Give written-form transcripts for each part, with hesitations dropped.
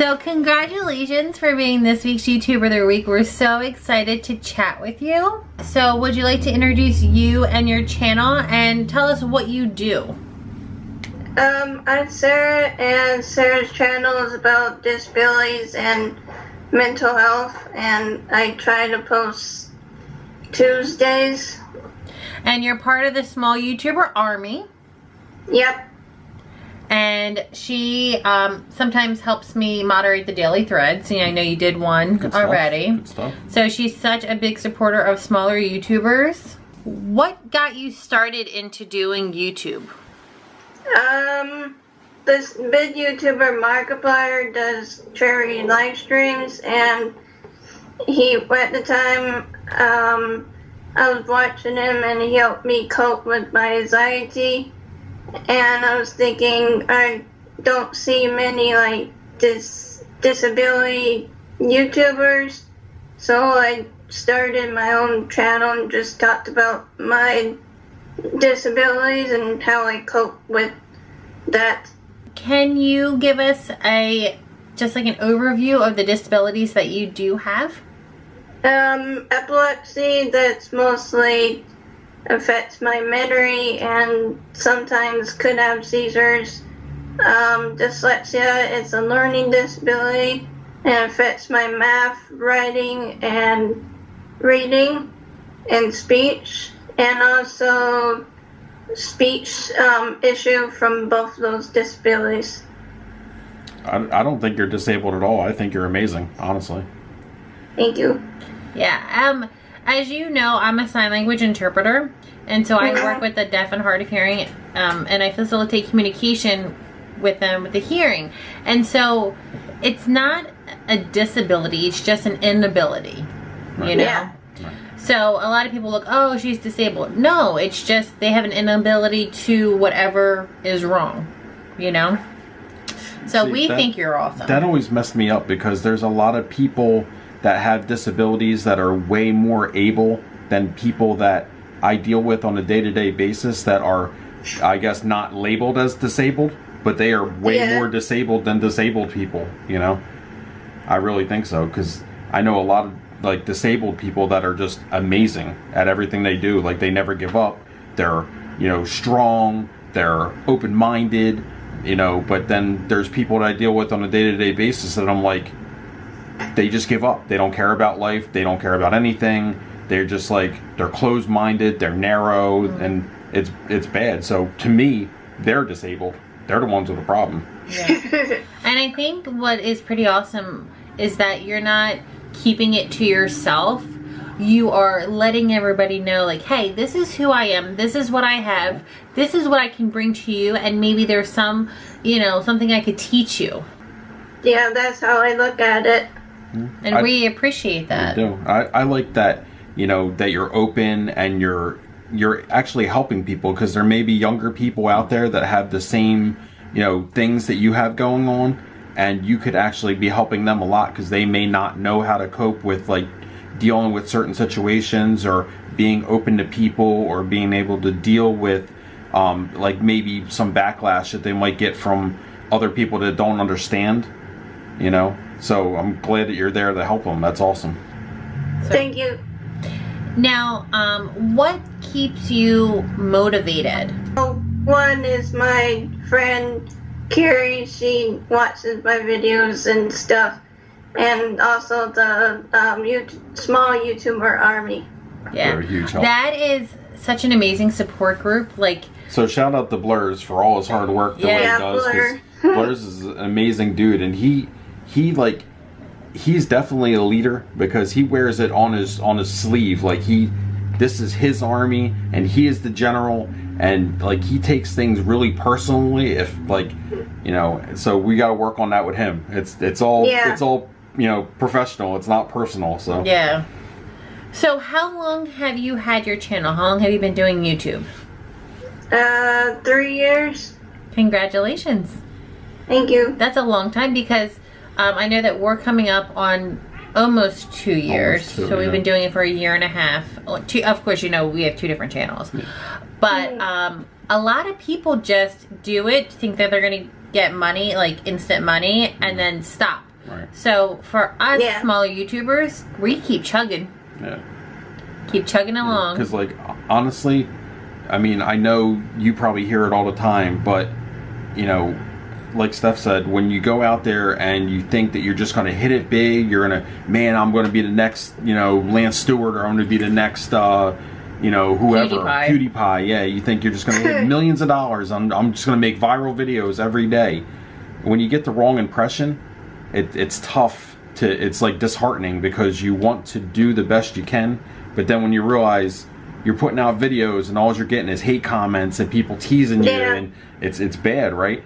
So congratulations for being this week's YouTuber of the Week. We're so excited to chat with you. So would you like to introduce you and your channel and tell us what you do? I'm Sarah, and Sarah's channel is about disabilities and mental health, and I try to post Tuesdays. And you're part of the Small YouTuber Army. Yep. And she sometimes helps me moderate the daily threads. I know you did one already. Good stuff. So she's such a big supporter of smaller YouTubers. What got you started into doing YouTube? This big YouTuber Markiplier does charity live streams, and at the time, I was watching him, and he helped me cope with my anxiety. And I was thinking, I don't see many like disability YouTubers, so I started my own channel and just talked about my disabilities and how I cope with that. Can you give us just like an overview of the disabilities that you do have? Epilepsy, that's mostly affects my memory and sometimes could have seizures. Dyslexia is a learning disability and affects my math, writing, and reading and speech, and also speech issue from both of those disabilities. I don't think you're disabled at all. I think you're amazing, honestly. Thank you. Yeah, as you know, I'm a sign language interpreter, and so I work with the deaf and hard of hearing, and I facilitate communication with them with the hearing. And so it's not a disability, it's just an inability, you know? Yeah. So a lot of people look, oh, she's disabled. No, it's just they have an inability to whatever is wrong, you know? So See, we think you're awesome. That always messed me up because there's a lot of people that have disabilities that are way more able than people that I deal with on a day-to-day basis that are, I guess, not labeled as disabled, but they are way more disabled than disabled people, you know? I really think so, because I know a lot of like disabled people that are just amazing at everything they do. Like they never give up. They're, you know, strong, they're open-minded, you know, but then there's people that I deal with on a day-to-day basis that I'm like, they just give up. They don't care about life. They don't care about anything. They're just like, they're closed-minded, they're narrow, and it's bad. So to me, they're disabled. They're the ones with the problem. Yeah. And I think what is pretty awesome is that you're not keeping it to yourself. You are letting everybody know, like, hey, this is who I am. This is what I have. This is what I can bring to you. And maybe there's some, you know, something I could teach you. Yeah, that's how I look at it. And we appreciate that. I do. I like that, you know, that you're open and you're actually helping people, because there may be younger people out there that have the same, you know, things that you have going on, and you could actually be helping them a lot because they may not know how to cope with like dealing with certain situations or being open to people or being able to deal with like maybe some backlash that they might get from other people that don't understand, you know. So I'm glad that you're there to help them. That's awesome. Thank you. Now, what keeps you motivated? One is my friend Carrie. She watches my videos and stuff, and also the small YouTuber Army. Yeah, They're a huge help. That is such an amazing support group. Like, so shout out to Blurs for all his hard work that he does. Blur. Blurs is an amazing dude, and he's definitely a leader because he wears it on his sleeve. Like this is his army, and he is the general, and like he takes things really personally. If like, you know, so we got to work on that with him. It's all you know, professional. It's not personal. So yeah. So how long have you had your channel? How long have you been doing YouTube? 3 years. Congratulations. Thank you. That's a long time, because I know that we're coming up on almost 2 years. Almost 2, so we've yeah. been doing it for a year and a half. Of course, you know, we have 2 different channels. Yeah. But a lot of people just do it, think that they're going to get money, like instant money, and then stop. Right. So for us Yeah. smaller YouTubers, we keep chugging. Yeah. Keep chugging along. Because, like, honestly, I mean, I know you probably hear it all the time, but, you know, like Steph said, when you go out there and you think that you're just going to hit it big, you're going to, man, I'm going to be the next, you know, Lance Stewart, or I'm going to be the next, you know, whoever. PewDiePie. Yeah, you think you're just going to hit millions of dollars. I'm just going to make viral videos every day. When you get the wrong impression, it's tough to, it's like disheartening, because you want to do the best you can, but then when you realize you're putting out videos and all you're getting is hate comments and people teasing you, and it's bad, right?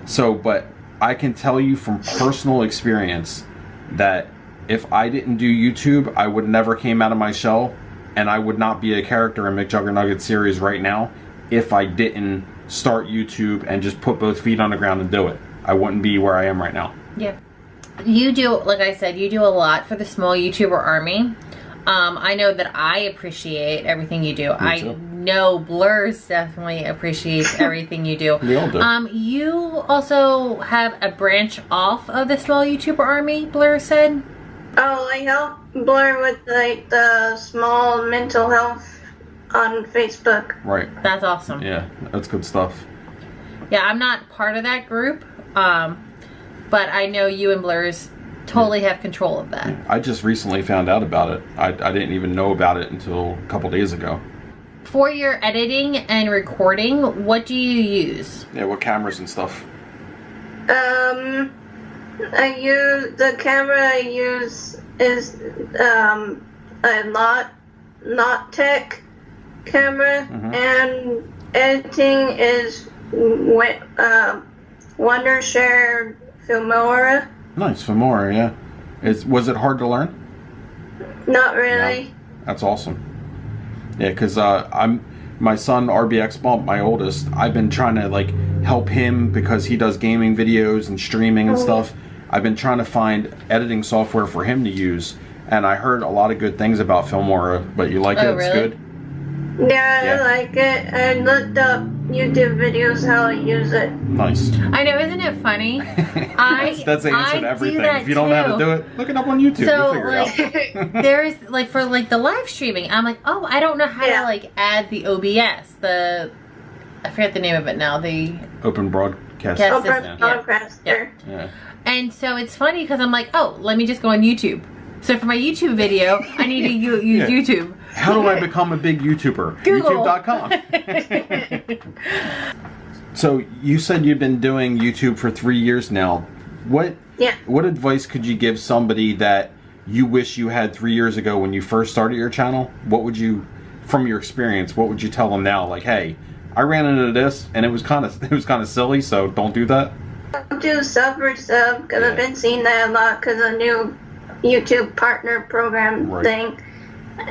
So, but I can tell you from personal experience that if I didn't do YouTube, I would never came out of my shell, and I would not be a character in McJuggerNugget series right now if I didn't start YouTube and just put both feet on the ground and do it. I wouldn't be where I am right now. Yeah. You do, like I said, you do a lot for the small YouTuber army. I know that I appreciate everything you do. I know Blurs definitely appreciates everything you do. We all do. You also have a branch off of the small YouTuber army, Blur said? Oh, I help Blur with like the small mental health on Facebook. Right. That's awesome. Yeah, that's good stuff. Yeah, I'm not part of that group, but I know you and Blurs totally have control of that. I just recently found out about it. I didn't even know about it until a couple days ago. For your editing and recording, what do you use? Yeah, what cameras and stuff? I use the camera I use is a not tech camera, and editing is Wondershare Filmora. Nice, Filmora, yeah. Was it hard to learn? Not really. No. That's awesome. Yeah, because my son RBX Bump, my oldest, I've been trying to like help him because he does gaming videos and streaming and stuff. I've been trying to find editing software for him to use, and I heard a lot of good things about Filmora. But you like it? Really? It's good? Yeah, I like it. I looked up YouTube videos how to use it. Nice. I know, isn't it funny? That's the answer to everything. If you don't know how to do it, look it up on YouTube. So, You'll figure it out. There's like for like the live streaming, I'm like, oh, I don't know how to like add the OBS. I forget the name of it now. The Open Broadcast. Broadcaster. Yeah. And so it's funny because I'm like, oh, let me just go on YouTube. So for my YouTube video, I need to use YouTube. How do I become a big YouTuber? Google. YouTube.com. So you said you've been doing YouTube for 3 years now. What advice could you give somebody that you wish you had 3 years ago when you first started your channel? What would you, from your experience, what would you tell them now? Like, hey, I ran into this and it was kind of silly, so don't do that. Don't do sub for sub, because I've been seeing that a lot because of the new YouTube partner program thing.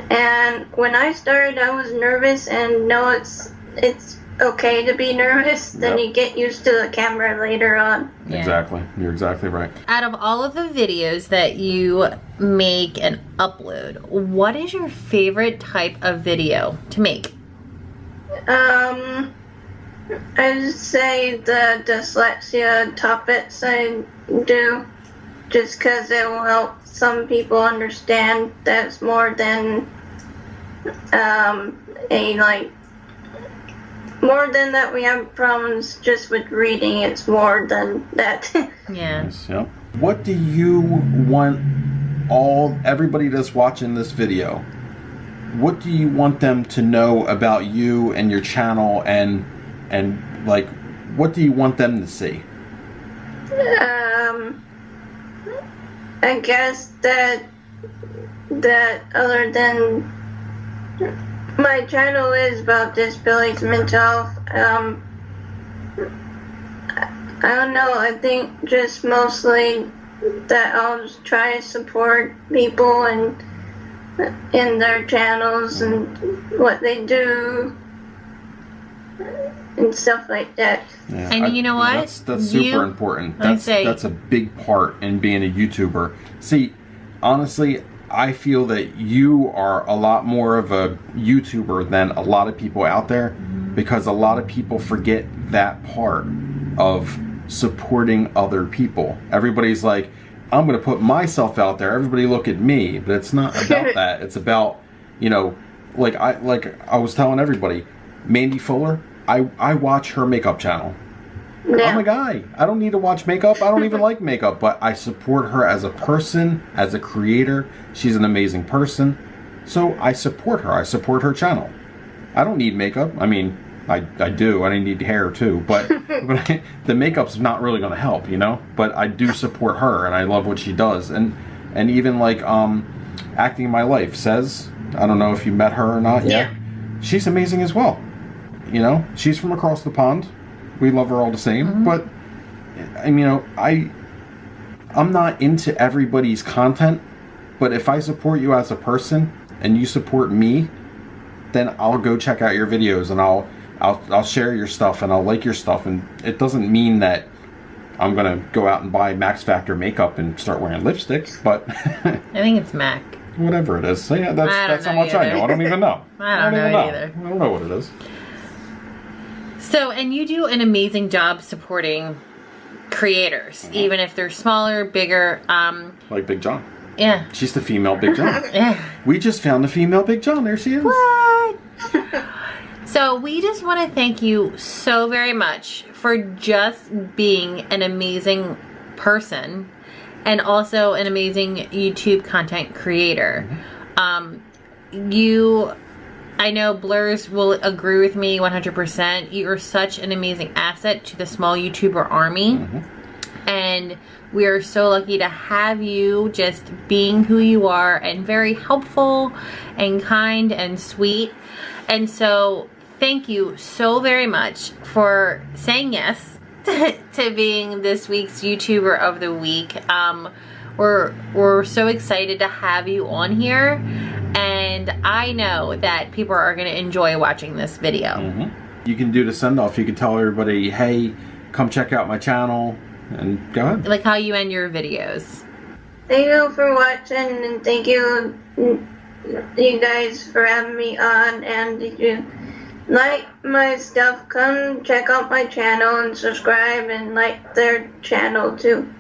And when I started, I was nervous, and it's okay to be nervous. Then you get used to the camera later on. Yeah. Exactly. You're exactly right. Out of all of the videos that you make and upload, what is your favorite type of video to make? I'd say the dyslexia topics I do, just because it will help some people understand that it's more than more than that we have problems just with reading. It's more than that. Yeah. Yes, yep. What do you want everybody that's watching this video? What do you want them to know about you and your channel, and like, what do you want them to see? I guess that other than my channel is about disabilities, mental health. I don't know. I think just mostly that I'll just try to support people and in their channels and what they do and stuff like that. Yeah, and you know what? That's super important. That's a big part in being a YouTuber. See, honestly, I feel that you are a lot more of a YouTuber than a lot of people out there, because a lot of people forget that part of supporting other people. Everybody's like, I'm going to put myself out there. Everybody look at me. But it's not about that. It's about, you know, like I was telling everybody, Mandy Fuller, I watch her makeup channel. Yeah. I'm a guy. I don't need to watch makeup. I don't even like makeup, but I support her as a person, as a creator. She's an amazing person. So I support her. I support her channel. I don't need makeup. I mean, I do. I need hair too, but the makeup's not really going to help, you know? But I do support her, and I love what she does. And even like Acting My Life says, I don't know if you met her or not yet. Yeah. She's amazing as well. You know, she's from across the pond. We love her all the same, but I mean, you know, I'm not into everybody's content, but if I support you as a person and you support me, then I'll go check out your videos and I'll share your stuff and I'll like your stuff, and it doesn't mean that I'm gonna go out and buy Max Factor makeup and start wearing lipstick, but I think it's MAC. whatever it is. So yeah, that's how much I know. I don't even know. I don't know either. I don't know what it is. So, and you do an amazing job supporting creators, even if they're smaller, bigger. Like Big John. Yeah. She's the female Big John. Yeah. We just found the female Big John. There she is. What? So we just want to thank you so very much for just being an amazing person and also an amazing YouTube content creator. I know Blurs will agree with me 100%. You are such an amazing asset to the small YouTuber army. And we are so lucky to have you just being who you are and very helpful and kind and sweet. And so thank you so very much for saying yes to being this week's YouTuber of the Week. We're so excited to have you on here, and I know that people are going to enjoy watching this video. You can do the send-off. You can tell everybody, hey, come check out my channel, and go ahead. Like how you end your videos. Thank you for watching, and thank you guys for having me on. And if you like my stuff, come check out my channel and subscribe and like their channel too.